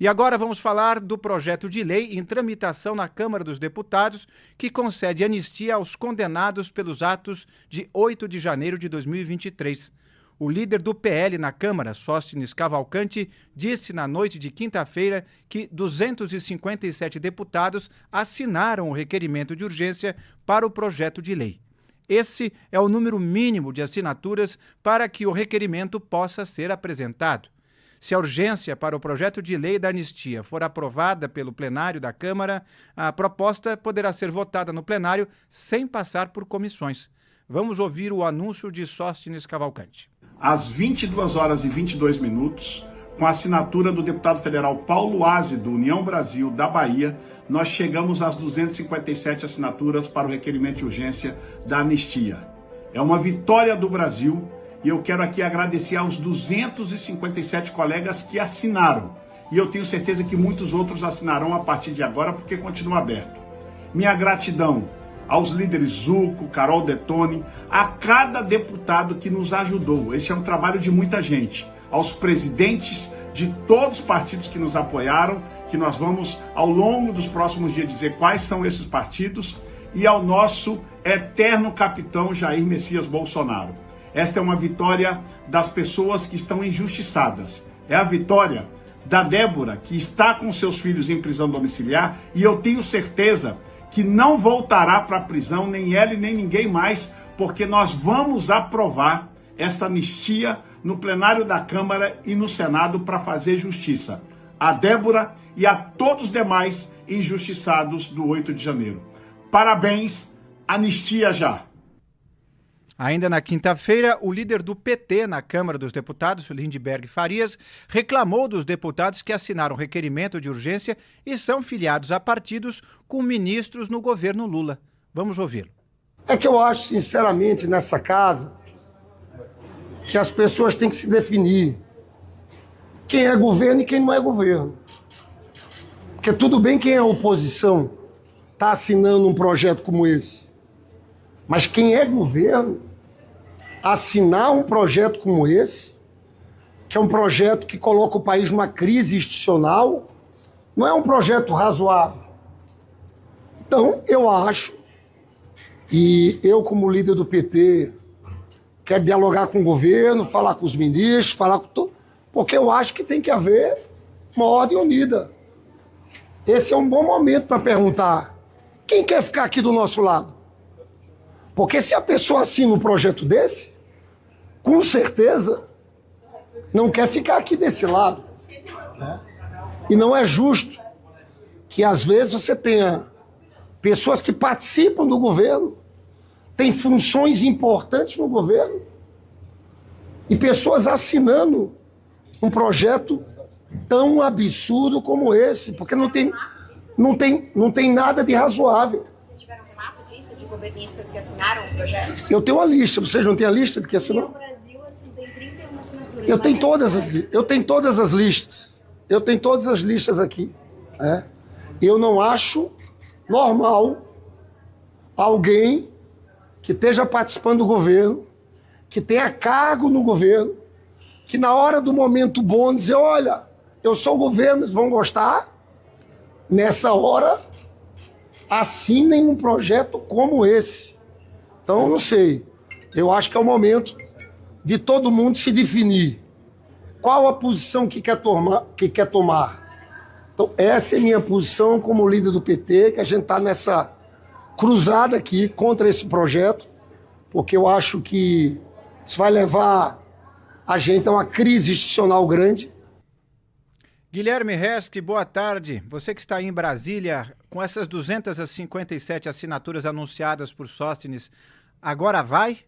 E agora vamos falar do projeto de lei em tramitação na Câmara dos Deputados, que concede anistia aos condenados pelos atos de 8 de janeiro de 2023. O líder do PL na Câmara, Sóstenes Cavalcante, disse na noite de quinta-feira que 257 deputados assinaram o requerimento de urgência para o projeto de lei. Esse é o número mínimo de assinaturas para que o requerimento possa ser apresentado. Se a urgência para o projeto de lei da anistia for aprovada pelo plenário da Câmara, a proposta poderá ser votada no plenário sem passar por comissões. Vamos ouvir o anúncio de Sóstenes Cavalcante. Às 22 horas e 22 minutos, com a assinatura do deputado federal Paulo Aze, do União Brasil, da Bahia, nós chegamos às 257 assinaturas para o requerimento de urgência da anistia. É uma vitória do Brasil. E eu quero aqui agradecer aos 257 colegas que assinaram. E eu tenho certeza que muitos outros assinarão a partir de agora, porque continua aberto. Minha gratidão aos líderes Zucco, Carol Detone, a cada deputado que nos ajudou. Esse é um trabalho de muita gente. Aos presidentes de todos os partidos que nos apoiaram, que nós vamos, ao longo dos próximos dias, dizer quais são esses partidos, e ao nosso eterno capitão Jair Messias Bolsonaro. Esta é uma vitória das pessoas que estão injustiçadas. É a vitória da Débora, que está com seus filhos em prisão domiciliar, e eu tenho certeza que não voltará para a prisão, nem ela e nem ninguém mais, porque nós vamos aprovar esta anistia no plenário da Câmara e no Senado para fazer justiça a Débora e a todos os demais injustiçados do 8 de janeiro. Parabéns, anistia já! Ainda na quinta-feira, o líder do PT na Câmara dos Deputados, Lindbergh Farias, reclamou dos deputados que assinaram requerimento de urgência e são filiados a partidos com ministros no governo Lula. Vamos ouvi-lo. É que eu acho, sinceramente, nessa casa, que as pessoas têm que se definir quem é governo e quem não é governo. Porque tudo bem quem é oposição está assinando um projeto como esse, mas quem é governo assinar um projeto como esse, que é um projeto que coloca o país numa crise institucional, não é um projeto razoável. Então, eu acho, e eu como líder do PT, quero dialogar com o governo, falar com os ministros, falar com tudo, porque eu acho que tem que haver uma ordem unida. Esse é um bom momento para perguntar, quem quer ficar aqui do nosso lado? Porque se a pessoa assina um projeto desse, com certeza não quer ficar aqui desse lado. Né? E não é justo que às vezes você tenha pessoas que participam do governo, têm funções importantes no governo, e pessoas assinando um projeto tão absurdo como esse, porque não tem nada de razoável. Governistas que assinaram o projeto? Eu tenho uma lista. Vocês não têm a lista de que assinou? No Brasil, assim, tem 31 assinaturas. Eu tenho todas as listas. Eu tenho todas as listas aqui. Né? Eu não acho normal alguém que esteja participando do governo, que tenha cargo no governo, que na hora do momento bom dizer, olha, eu sou o governo, eles vão gostar. Nessa hora, assinem um projeto como esse. Então, não sei. Eu acho que é o momento de todo mundo se definir. Qual a posição que quer tomar? Então, essa é a minha posição como líder do PT, que a gente está nessa cruzada aqui contra esse projeto, porque eu acho que isso vai levar a gente a uma crise institucional grande. Guilherme Resch, boa tarde. Você que está aí em Brasília, com essas 257 assinaturas anunciadas por Sóstenes, agora vai?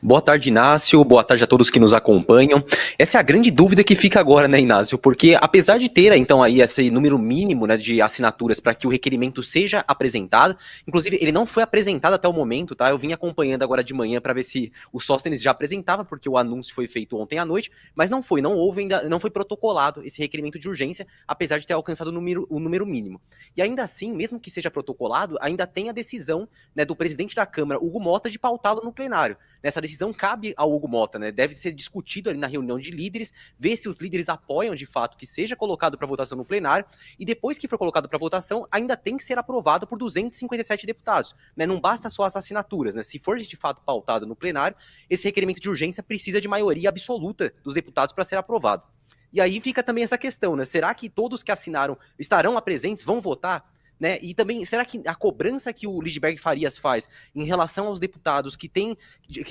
Boa tarde, Inácio. Boa tarde a todos que nos acompanham. Essa é a grande dúvida que fica agora, né, Inácio? Porque apesar de ter, então, aí esse número mínimo, né, de assinaturas para que o requerimento seja apresentado, inclusive ele não foi apresentado até o momento, tá? Eu vim acompanhando agora de manhã para ver se o Sóstenes já apresentava, porque o anúncio foi feito ontem à noite, mas não houve ainda, não foi protocolado esse requerimento de urgência, apesar de ter alcançado o número mínimo. E ainda assim, mesmo que seja protocolado, ainda tem a decisão, né, do presidente da Câmara, Hugo Mota, de pautá-lo no plenário. Essa decisão cabe ao Hugo Mota, né? Deve ser discutido ali na reunião de líderes, ver se os líderes apoiam de fato que seja colocado para votação no plenário, e depois que for colocado para votação, ainda tem que ser aprovado por 257 deputados, né? Não basta só as assinaturas, né? Se for de fato pautado no plenário, esse requerimento de urgência precisa de maioria absoluta dos deputados para ser aprovado. E aí fica também essa questão, né? Será que todos que assinaram estarão presentes, vão votar? Né? E também, será que a cobrança que o Lindbergh Farias faz em relação aos deputados que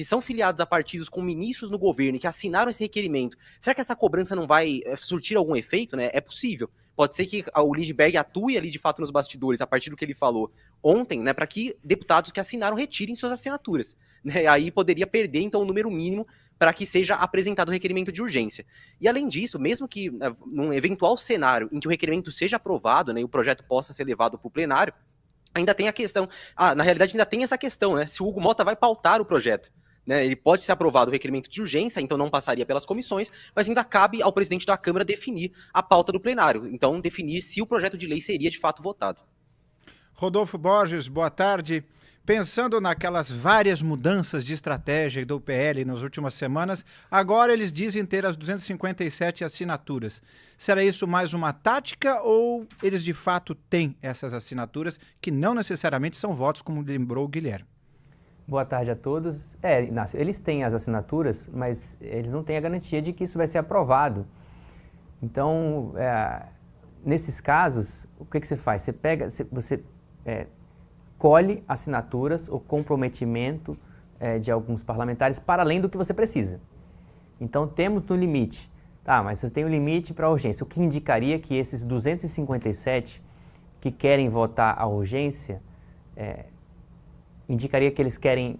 são filiados a partidos com ministros no governo e que assinaram esse requerimento, será que essa cobrança não vai surtir algum efeito? Né? É possível. Pode ser que o Lindbergh atue ali de fato nos bastidores, a partir do que ele falou ontem, né, para que deputados que assinaram retirem suas assinaturas. Né? Aí poderia perder, então, o número mínimo para que seja apresentado o requerimento de urgência. E além disso, mesmo que num eventual cenário em que o requerimento seja aprovado, né, e o projeto possa ser levado para o plenário, ainda tem a questão, na realidade ainda tem essa questão, né, se o Hugo Mota vai pautar o projeto. Né, ele pode ser aprovado o requerimento de urgência, então não passaria pelas comissões, mas ainda cabe ao presidente da Câmara definir a pauta do plenário, então definir se o projeto de lei seria de fato votado. Rodolfo Borges, boa tarde. Pensando naquelas várias mudanças de estratégia do PL nas últimas semanas, agora eles dizem ter as 257 assinaturas. Será isso mais uma tática ou eles de fato têm essas assinaturas que não necessariamente são votos, como lembrou o Guilherme? Boa tarde a todos. Inácio, eles têm as assinaturas, mas eles não têm a garantia de que isso vai ser aprovado. Então, nesses casos, o que você faz? Você colhe assinaturas ou comprometimento de alguns parlamentares para além do que você precisa. Então, temos no limite. Tá, mas você tem um limite para a urgência, o que indicaria que esses 257 que querem votar a urgência, indicaria que eles querem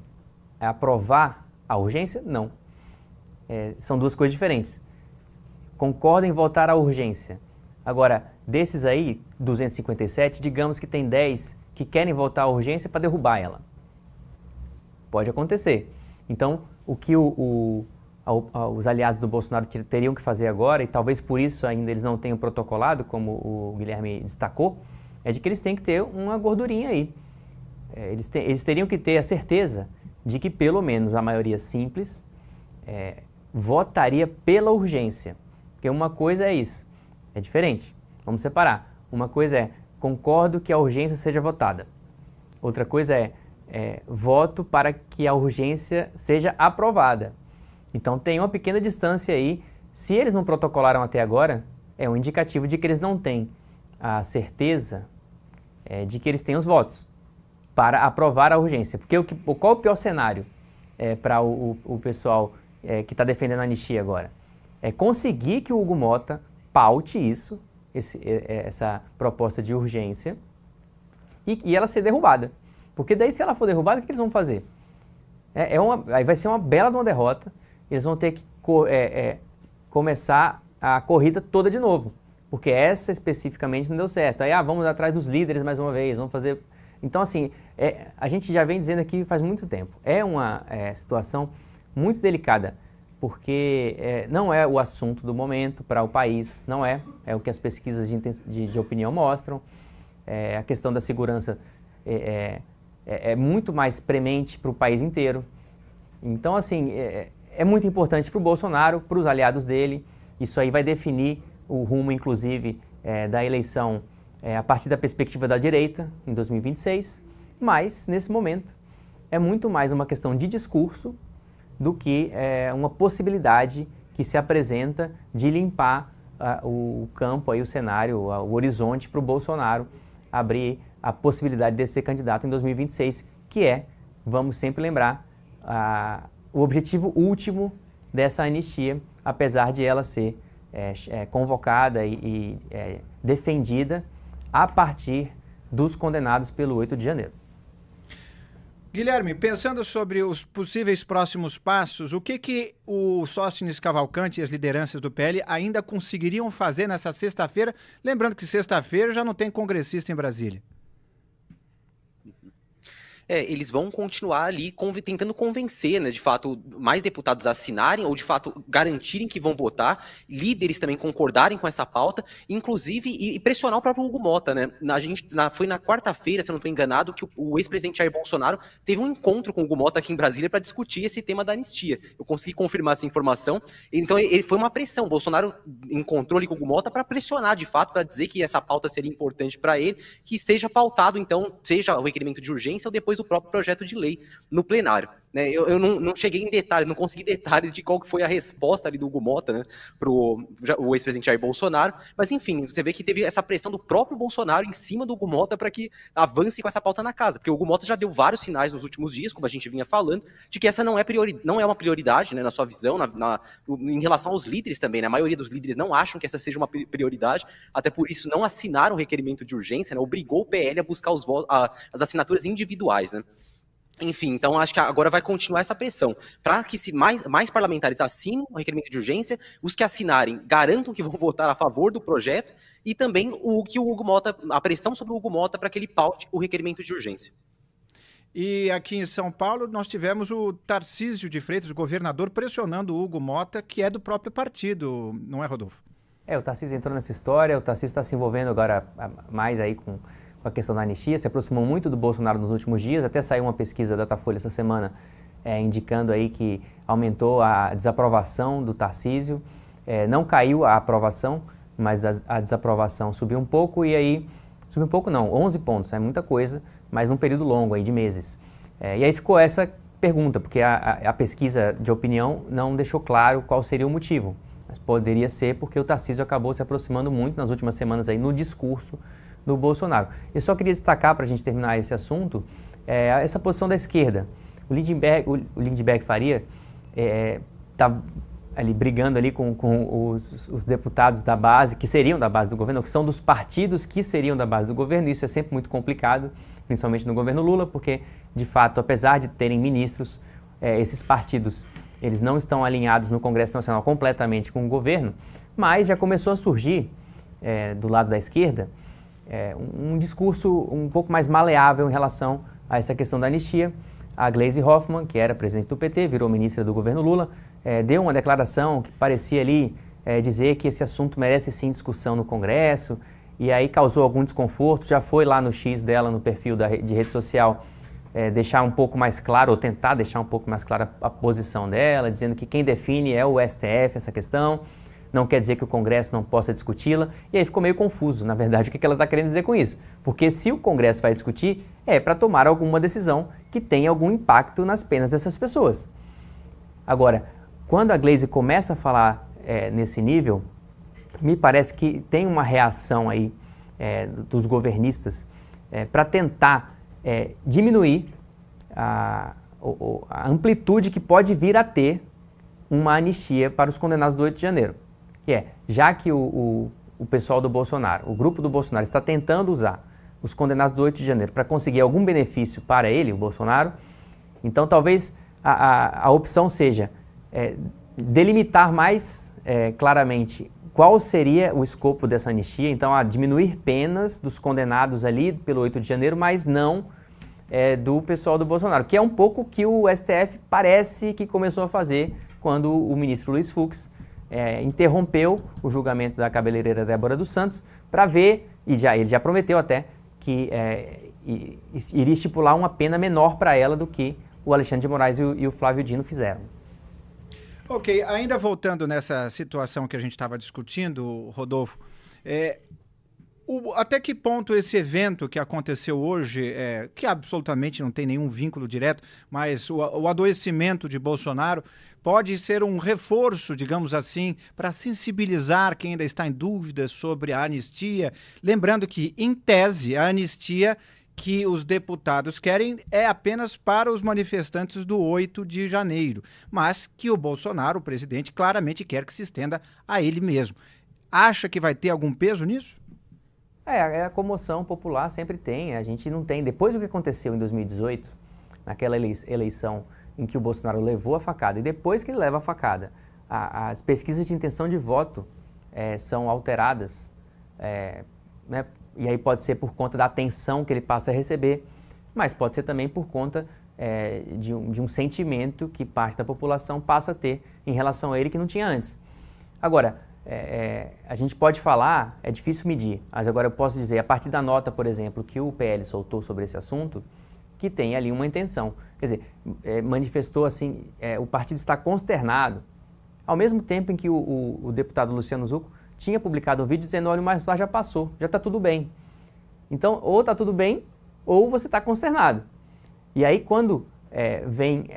aprovar a urgência? Não. São duas coisas diferentes. Concordam em votar a urgência. Agora, desses aí, 257, digamos que tem 10 que querem votar a urgência para derrubar ela. Pode acontecer. Então, o que os aliados do Bolsonaro teriam que fazer agora, e talvez por isso ainda eles não tenham protocolado, como o Guilherme destacou, é de que eles têm que ter uma gordurinha aí. Eles teriam que ter a certeza de que pelo menos a maioria simples votaria pela urgência. Porque uma coisa é isso, é diferente. Vamos separar. Uma coisa é, concordo que a urgência seja votada. Outra coisa é, voto para que a urgência seja aprovada. Então tem uma pequena distância aí. Se eles não protocolaram até agora, é um indicativo de que eles não têm a certeza de que eles têm os votos para aprovar a urgência. Porque qual é o pior cenário para o pessoal que está defendendo a anistia agora? É conseguir que o Hugo Mota paute isso, essa proposta de urgência, e ela ser derrubada. Porque daí, se ela for derrubada, o que eles vão fazer? Aí vai ser uma bela de uma derrota, eles vão ter que começar a corrida toda de novo, porque essa especificamente não deu certo. Aí, vamos atrás dos líderes mais uma vez, vamos fazer... Então, assim, a gente já vem dizendo aqui faz muito tempo, é uma situação muito delicada, porque não é o assunto do momento para o país, não é o que as pesquisas de opinião mostram, a questão da segurança é muito mais premente para o país inteiro. Então, assim, é muito importante para o Bolsonaro, para os aliados dele, isso aí vai definir o rumo, inclusive, da eleição a partir da perspectiva da direita, em 2026, mas, nesse momento, é muito mais uma questão de discurso do que uma possibilidade que se apresenta de limpar o campo, aí, o cenário, o horizonte para o Bolsonaro abrir a possibilidade de ser candidato em 2026, que vamos sempre lembrar, o objetivo último dessa anistia, apesar de ela ser convocada e defendida a partir dos condenados pelo 8 de janeiro. Guilherme, pensando sobre os possíveis próximos passos, o que o Sóstenes Cavalcante e as lideranças do PL ainda conseguiriam fazer nessa sexta-feira? Lembrando que sexta-feira já não tem congressista em Brasília. Eles vão continuar ali tentando convencer, né, de fato, mais deputados a assinarem ou, de fato, garantirem que vão votar, líderes também concordarem com essa pauta, inclusive e pressionar o próprio Hugo Mota, né? Foi na quarta-feira, se eu não estou enganado, que o ex-presidente Jair Bolsonaro teve um encontro com o Hugo Mota aqui em Brasília para discutir esse tema da anistia. Eu consegui confirmar essa informação. Então, ele foi uma pressão. O Bolsonaro encontrou ali com o Hugo Mota para pressionar, de fato, para dizer que essa pauta seria importante para ele, que esteja pautado, então, seja o requerimento de urgência ou depois do próprio projeto de lei no plenário. Né, eu não cheguei em detalhes, não consegui detalhes de qual que foi a resposta ali do Hugo Mota, né, para o ex-presidente Jair Bolsonaro, mas enfim, você vê que teve essa pressão do próprio Bolsonaro em cima do Hugo Mota para que avance com essa pauta na casa, porque o Hugo Mota já deu vários sinais nos últimos dias, como a gente vinha falando, de que essa não é uma prioridade, né, na sua visão, em relação aos líderes também, né, a maioria dos líderes não acham que essa seja uma prioridade, até por isso não assinaram o requerimento de urgência, né, obrigou o PL a buscar as assinaturas individuais, né. Enfim, então acho que agora vai continuar essa pressão, para que se mais parlamentares assinem o requerimento de urgência, os que assinarem garantam que vão votar a favor do projeto, e também a pressão sobre o Hugo Mota para que ele paute o requerimento de urgência. E aqui em São Paulo nós tivemos o Tarcísio de Freitas, o governador, pressionando o Hugo Mota, que é do próprio partido, não é, Rodolfo? O Tarcísio entrou nessa história, o Tarcísio está se envolvendo agora mais aí com a questão da anistia, se aproximou muito do Bolsonaro nos últimos dias, até saiu uma pesquisa da Datafolha essa semana indicando aí que aumentou a desaprovação do Tarcísio, não caiu a aprovação, mas a desaprovação subiu um pouco, e aí, subiu um pouco não, 11 pontos, é muita coisa, mas num período longo aí de meses. E aí ficou essa pergunta, porque a pesquisa de opinião não deixou claro qual seria o motivo, mas poderia ser porque o Tarcísio acabou se aproximando muito nas últimas semanas aí no discurso do Bolsonaro. Eu só queria destacar, para a gente terminar esse assunto, essa posição da esquerda. O Lindenberg Faria está ali brigando ali com os deputados da base, que seriam da base do governo, ou que são dos partidos que seriam da base do governo. Isso é sempre muito complicado, principalmente no governo Lula, porque, de fato, apesar de terem ministros, esses partidos eles não estão alinhados no Congresso Nacional completamente com o governo, mas já começou a surgir, do lado da esquerda, um discurso um pouco mais maleável em relação a essa questão da anistia. A Gleisi Hoffmann, que era presidente do PT, virou ministra do governo Lula, deu uma declaração que parecia ali dizer que esse assunto merece sim discussão no Congresso, e aí causou algum desconforto. Já foi lá no X dela, no perfil de rede social, deixar um pouco mais claro, ou tentar deixar um pouco mais clara a posição dela, dizendo que quem define é o STF essa questão, não quer dizer que o Congresso não possa discuti-la, e aí ficou meio confuso, na verdade, o que ela está querendo dizer com isso. Porque se o Congresso vai discutir, é para tomar alguma decisão que tenha algum impacto nas penas dessas pessoas. Agora, quando a Gleisi começa a falar nesse nível, me parece que tem uma reação aí dos governistas para tentar diminuir a amplitude que pode vir a ter uma anistia para os condenados do 8 de janeiro. Já que o pessoal do Bolsonaro, o grupo do Bolsonaro, está tentando usar os condenados do 8 de janeiro para conseguir algum benefício para ele, o Bolsonaro, então talvez a opção seja delimitar mais claramente qual seria o escopo dessa anistia, então diminuir penas dos condenados ali pelo 8 de janeiro, mas não do pessoal do Bolsonaro, que é um pouco o que o STF parece que começou a fazer quando o ministro Luiz Fux interrompeu o julgamento da cabeleireira Débora dos Santos para ver, e ele já prometeu até, que iria estipular uma pena menor para ela do que o Alexandre de Moraes e o Flávio Dino fizeram. Ok, ainda voltando nessa situação que a gente estava discutindo, Rodolfo, até que ponto esse evento que aconteceu hoje, que absolutamente não tem nenhum vínculo direto, mas o adoecimento de Bolsonaro pode ser um reforço, digamos assim, para sensibilizar quem ainda está em dúvida sobre a anistia? Lembrando que, em tese, a anistia que os deputados querem é apenas para os manifestantes do 8 de janeiro, mas que o Bolsonaro, o presidente, claramente quer que se estenda a ele mesmo. Acha que vai ter algum peso nisso? A comoção popular sempre tem, a gente não tem. Depois do que aconteceu em 2018, naquela eleição em que o Bolsonaro levou a facada, e depois que ele leva a facada, as pesquisas de intenção de voto são alteradas, né? E aí pode ser por conta da atenção que ele passa a receber. mas pode ser também por conta de um sentimento que parte da população passa a ter em relação a ele que não tinha antes. Agora, a gente pode falar, é difícil medir, mas agora eu posso dizer, a partir da nota, por exemplo, que o PL soltou sobre esse assunto, que tem ali uma intenção. Quer dizer, manifestou assim, o partido está consternado, ao mesmo tempo em que o deputado Luciano Zucco tinha publicado um vídeo dizendo, olha, o mais já passou, já está tudo bem. Então, ou está tudo bem, ou você está consternado. E aí, quando vem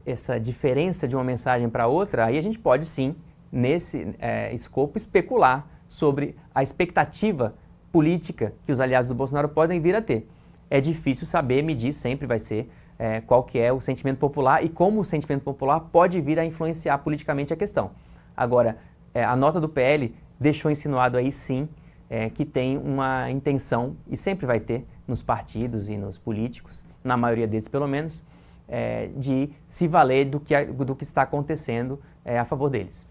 essa diferença de uma mensagem para outra, aí a gente pode sim, nesse escopo, especular sobre a expectativa política que os aliados do Bolsonaro podem vir a ter. É difícil saber, medir, sempre vai ser qual que é o sentimento popular e como o sentimento popular pode vir a influenciar politicamente a questão. Agora, a nota do PL deixou insinuado aí sim que tem uma intenção, e sempre vai ter nos partidos e nos políticos, na maioria deles pelo menos, de se valer do que está acontecendo a favor deles.